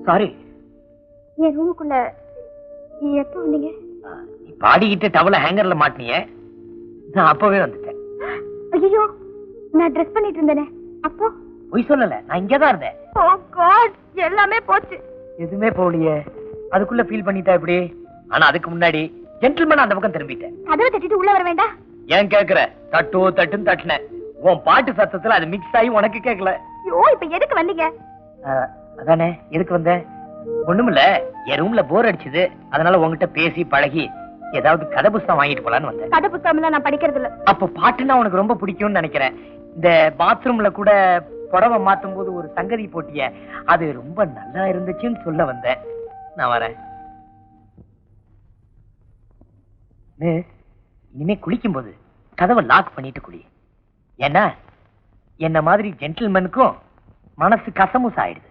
Sorry. என் ரூமுக்குள்ள எப்போ வந்தீங்க? நீ பாடிக்கிட்டு டவல ஹேங்கர்ல மாட்டினியே, நான் அப்பவே வந்துட்டேன். ஐயோ, நான் ட்ரெஸ் பண்ணிட்டு இருந்தேனே அப்போ? பொய் சொல்லல, நான் இங்கதான் இருந்தேன். ஓ காட், எல்லாமே போச்சு. எதுவுமே போகலையே, அதுக்குள்ள ஃபீல் பண்ணிட்டா இப்படி? ஆனா அதுக்கு முன்னாடி ஜென்டில்மேன் அந்த பக்கம் திரும்பிட்டேன். கதவை தட்டிட்டு உள்ள வர வேண்டாம்? ஏன் கேக்குற? தட்டோ தட்டுன்னு தட்டினேன். உன் பாட்டு சத்தத்துல அது மிக்ஸ் ஆகி உனக்கு கேட்கல. ஐயோ, இப்ப எதுக்கு வந்தீங்க? அதானே, எதுக்கு வந்த? ஒண்ணுமில்ல, என் ரூம்ல போர் அடிச்சுது, அதனால உன்கிட்ட பேசி பழகி ஏதாவது கதை புத்தகம் வாங்கிட்டு போலான்னு வந்தேன். கதை புத்தகம் எல்லாம் நான் படிக்கிறது இல்ல. அப்ப பாட்டுன்னா உனக்கு ரொம்ப பிடிக்கும்னு நினைக்கிறேன். இந்த பாத்ரூம்ல கூட புடவை மாத்தும் போது ஒரு சங்கதி போட்டிய, அது ரொம்ப நல்லா இருந்துச்சுன்னு சொல்ல வந்தேன். நான் வரேன். இனிமே குளிக்கும் போது கதவை லாக் பண்ணிட்டு குளி. ஏன்னா என்ன மாதிரி ஜென்டில்மேனுக்கும் மனசு கசமுச ஆயிடுது.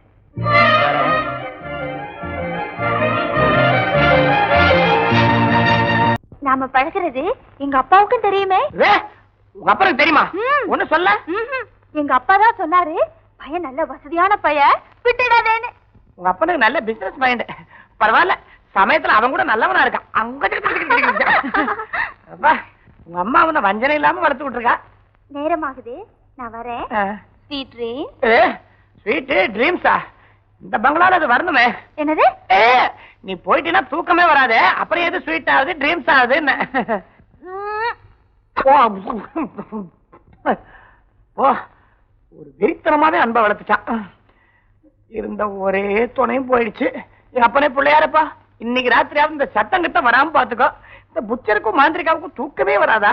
நாம பழகிறது எங்க அப்பாவுக்கும் தெரியுமே. உங்க அப்பாவுக்கு தெரியுமா? ஒண்ணு சொல்ல. எங்க அப்பா தான் சொன்னாரு, பையன் நல்ல வசதியான பையன், விட்டுடாதேன்னு. உங்க அப்பனுக்கு நல்ல பிசினஸ் மைண்ட். பரவாயில்ல, சமயத்துல அவன் கூட நல்லவனா இருக்கான். உங்க அம்மா அவனை வஞ்சனை இல்லாம வளர்த்து விட்டுருக்கா. நேரமாகுது, நான் வரேன். Sweet dream. ஸ்வீட் ட்ரீம்ஸா? இந்த பங்களால அது வரணுமே. என்னது? நீ போயிட்டீன்னா தூக்கமே வராது. அப்புறம் எது ஸ்வீட் ஆகுது ட்ரீம்ஸ் ஆகுது? ஒரு வெறித்தனமாவே அன்பை வளர்த்துச்சான். இருந்த ஒரே துணையும் போயிடுச்சு. எங்க அப்பனே பிள்ளையாரப்பா, இன்னைக்கு ராத்திரியாவது இந்த சத்தம் கிட்ட வராம பாத்துக்கோ. இந்த புச்சருக்கும் மாந்திரிகாவுக்கும் தூக்கமே வராதா?